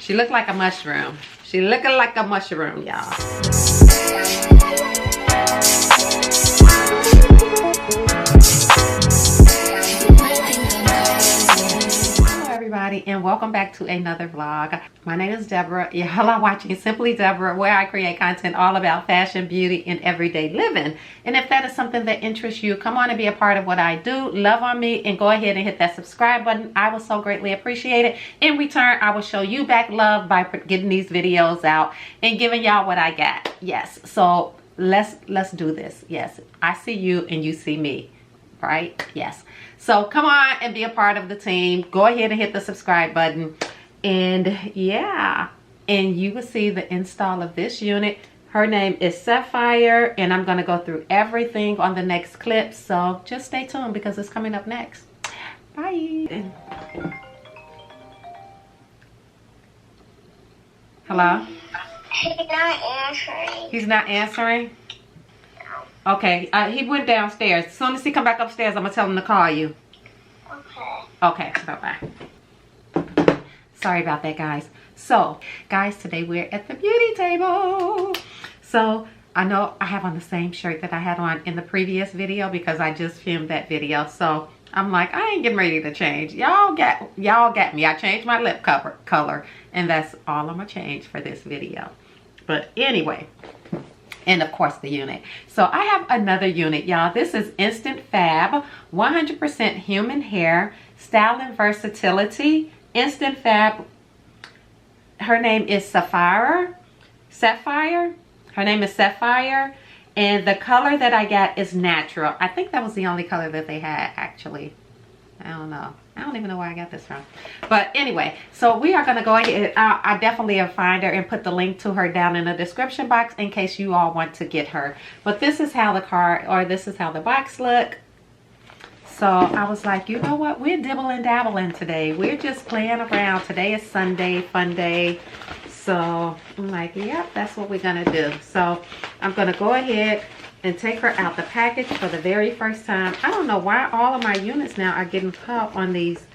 She looked like a mushroom. She looking like a mushroom, y'all. And welcome back to another vlog. My name is Deborah. Y'all are watching Simply Deborah, where I create content all about fashion, beauty, and everyday living. And if that is something that interests you, come on and be a part of what I do. Love on me and go ahead and hit that subscribe button. I will so greatly appreciate it. In return, I will show you back love by getting these videos out and giving y'all what I got. Yes, so let's do this. Yes, I see you and you see me, right? Yes. So come on and be a part of the team. Go ahead and hit the subscribe button. And yeah, and you will see the install of this unit. Her name is SAPPHIRE, and I'm going to go through everything on the next clip. So just stay tuned because it's coming up next. Bye. Hello? He's not answering. He's not answering? Okay, he went downstairs. As soon as he come back upstairs, I'm going to tell him to call you. Okay. Okay, bye-bye. Sorry about that, guys. So, guys, today we're at the beauty table. So, I know I have on the same shirt that I had on in the previous video because I just filmed that video. So, I'm like, I ain't getting ready to change. Y'all got me. I changed my lip color, and that's all I'm going to change for this video. But anyway, and of course the unit. So I have another unit, y'all. This is Instant Fab, 100% human hair, style and versatility. Instant Fab, her name is Sapphire. Her name is Sapphire, and the color that I got is natural. I think that was the only color that they had, actually. I don't know. I don't even know where I got this from. But anyway, so we are going to go ahead. I definitely will find her and put the link to her down in the description box in case you all want to get her. But this is how the card, or this is how the box look. So I was like, you know what? We're dibbling dabbling today. We're just playing around. Today is Sunday, fun day. So I'm like, yep, that's what we're going to do. So I'm going to go ahead and take her out the package for the very first time. I don't know why all of my units now are getting caught on these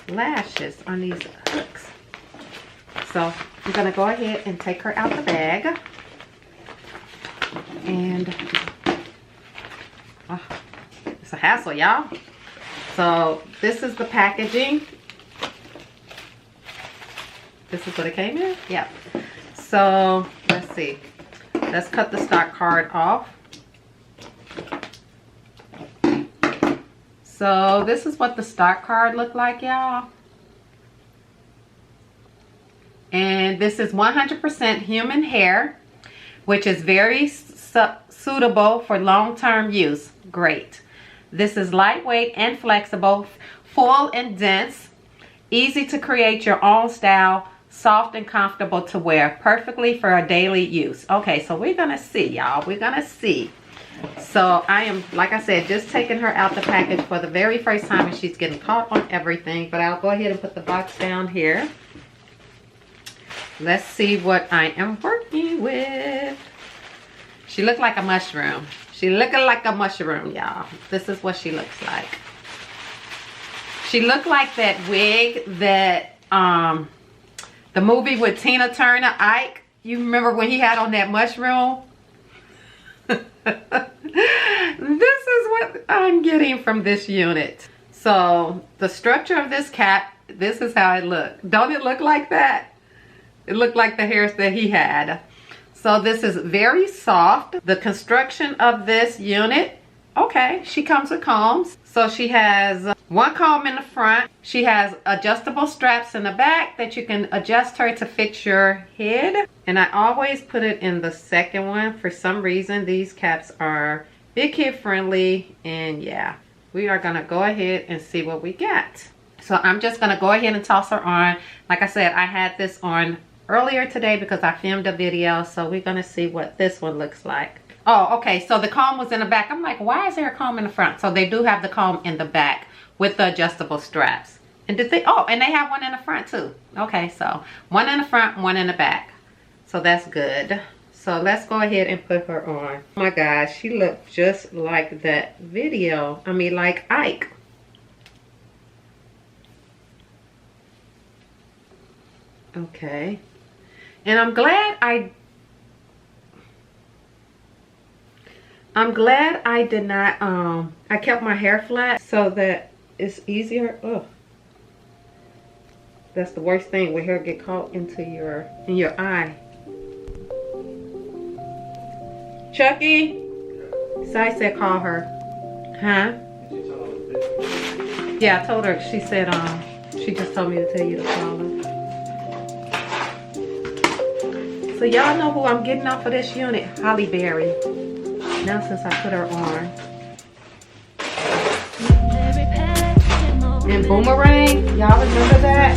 lashes, on these hooks. So I'm gonna go ahead and take her out the bag. And it's a hassle, y'all. So this is the packaging. This is what it came in? Yep. So let's see. Let's cut the stock card off. So this is what the stock card looked like, y'all. And this is 100% human hair, which is very suitable for long-term use. Great. This is lightweight and flexible, full and dense, easy to create your own style, soft and comfortable to wear, perfectly for a daily use. Okay, so we're gonna see, y'all. We're gonna see. So I am, like I said, just taking her out the package for the very first time, and she's getting caught on everything. But I'll go ahead and put the box down here. Let's see what I am working with. She looked like a mushroom. She looking like a mushroom, y'all. This is what she looks like. She looked like that wig that the movie with Tina Turner, Ike. You remember when he had on that mushroom? This is what I'm getting from this unit. So the structure of this cap, this is how it looked. Don't it look like that? It looked like the hairs that he had. So this is very soft. The construction of this unit, okay, she comes with combs. So she has one comb in the front. She has adjustable straps in the back that you can adjust her to fit your head. And I always put it in the second one. For some reason, these caps are big kid friendly. And yeah, we are gonna go ahead and see what we get. So I'm just gonna go ahead and toss her on. Like I said, I had this on earlier today because I filmed a video. So we're gonna see what this one looks like. Oh, okay, so the comb was in the back. I'm like, why is there a comb in the front? So they do have the comb in the back with the adjustable straps. And did they, oh, and they have one in the front too. Okay, so one in the front, one in the back. So that's good. So let's go ahead and put her on. Oh my gosh, she looked just like that video. I mean, like Ike. Okay. And I'm glad I did not, I kept my hair flat so that it's easier. Ugh. That's the worst thing when hair get caught into in your eye. Chucky? Sai said call her. Huh? Yeah, I told her. She said, she just told me to tell you to call her. So y'all know who I'm getting off of this unit? Holly Berry. Now since I put her on. And Boomerang, y'all remember that?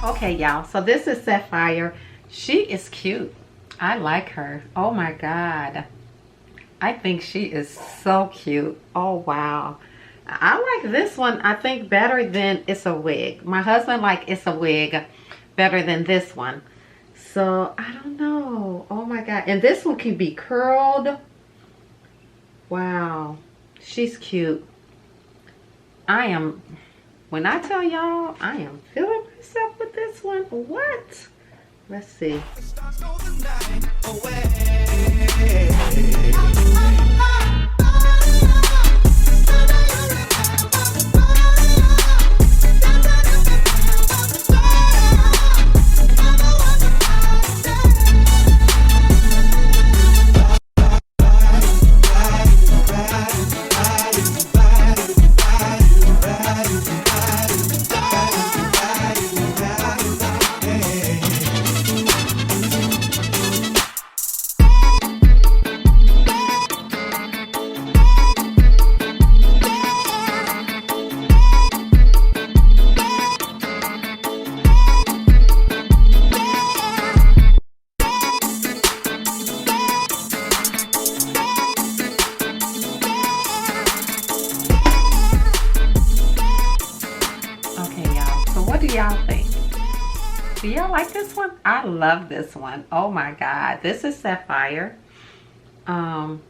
Okay, y'all, so this is Sapphire. She is cute. I like her. Oh my god, I think she is so cute. Oh wow, I like this one, I think, better than It's a Wig. My husband liked It's a Wig better than this one, so I don't know. Oh my god, and this one can be curled. Wow, she's cute. When I tell y'all, I am feeling myself with this one. What? Let's see. Do y'all like this one? I love this one. Oh my God. This is Sapphire. I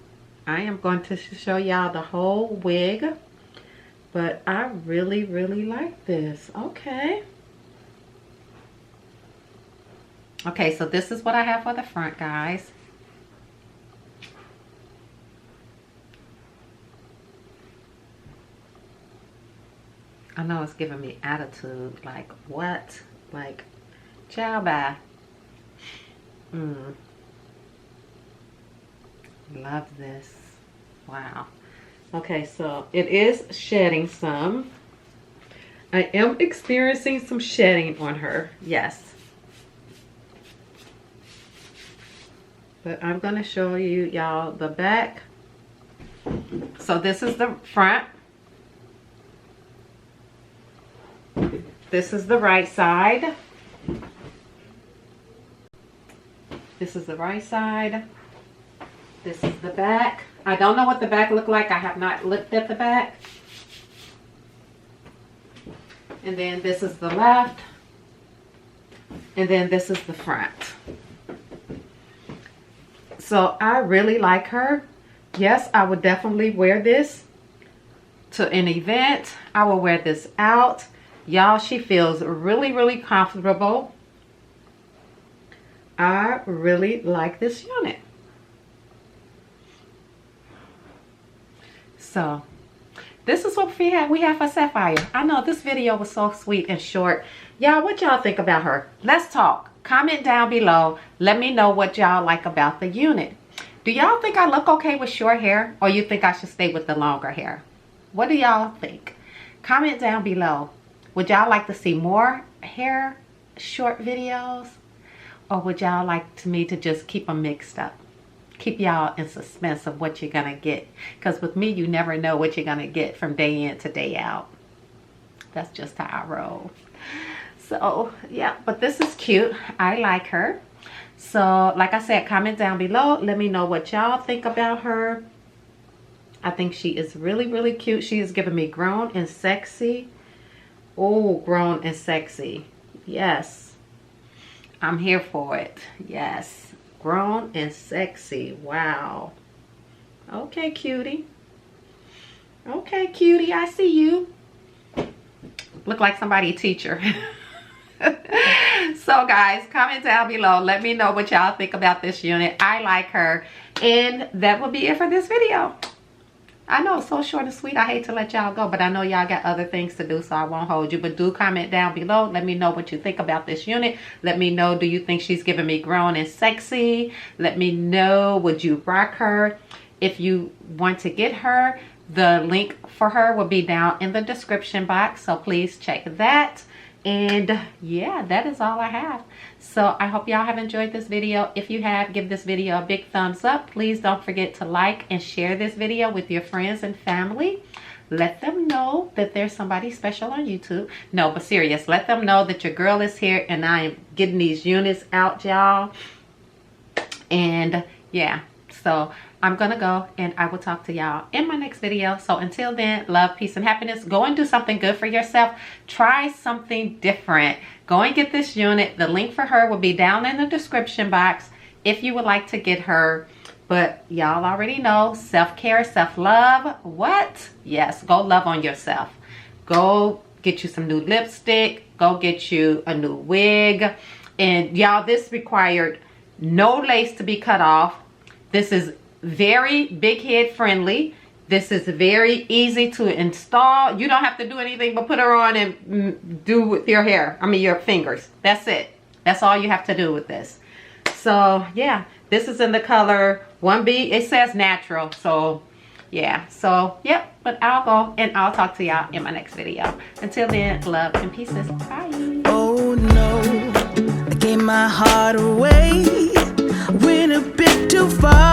am going to show y'all the whole wig. But I really, really like this. Okay. Okay, so this is what I have for the front, guys. I know it's giving me attitude. Like, what? Like, ciao, bye. Love this. Wow. Okay, so it is shedding some. I am experiencing some shedding on her. Yes. But I'm going to show you, y'all, the back. So this is the front. This is the right side. This is the right side. This is the back. I don't know what the back looked like. I have not looked at the back. And then this is the left. And then this is the front. So I really like her. Yes, I would definitely wear this to an event. I will wear this out. Y'all, she feels really, really comfortable. I really like this unit. So this is what we have for Sapphire. I know this video was so sweet and short. Y'all, what y'all think about her? Let's talk. Comment down below. Let me know what y'all like about the unit. Do y'all think I look okay with short hair, or you think I should stay with the longer hair? What do y'all think? Comment down below. Would y'all like to see more hair short videos, or would y'all like me to just keep them mixed up? Keep y'all in suspense of what you're gonna get, because with me you never know what you're gonna get from day in to day out. That's just how I roll. So yeah, but this is cute. I like her. So like I said, comment down below. Let me know what y'all think about her. I think she is really, really cute. She is giving me grown and sexy. Oh, grown and sexy. Yes, I'm here for it. Yes, grown and sexy. Wow. Okay, cutie. Okay, cutie, I see you. Look like somebody teacher. So guys, comment down below. Let me know what y'all think about this unit. I like her. And that will be it for this video. I know it's so short and sweet. I hate to let y'all go, but I know y'all got other things to do, so I won't hold you. But do comment down below. Let me know what you think about this unit. Let me know, do you think she's giving me grown and sexy? Let me know, would you rock her? If you want to get her, the link for her will be down in the description box, so please check that. And yeah, that is all I have. So I hope y'all have enjoyed this video. If you have, give this video a big thumbs up. Please don't forget to like and share this video with your friends and family. Let them know that there's somebody special on YouTube. No, but serious, let them know that your girl is here and I am getting these units out, y'all. And yeah, so I'm gonna go and I will talk to y'all in my next video. So until then, love, peace, and happiness. Go and do something good for yourself. Try something different. Go and get this unit. The link for her will be down in the description box if you would like to get her. But y'all already know, self-care, self-love. What? Yes, go love on yourself. Go get you some new lipstick. Go get you a new wig. And y'all, this required no lace to be cut off. This is very big head friendly. This is very easy to install. You don't have to do anything but put her on and do with your hair. I mean your fingers. That's it. That's all you have to do with this. So yeah, this is in the color 1B. It says natural. So yeah. So yep. But I'll go and I'll talk to y'all in my next video. Until then, love and pieces. Bye. Oh no, I gave my heart away. Went a bit too far.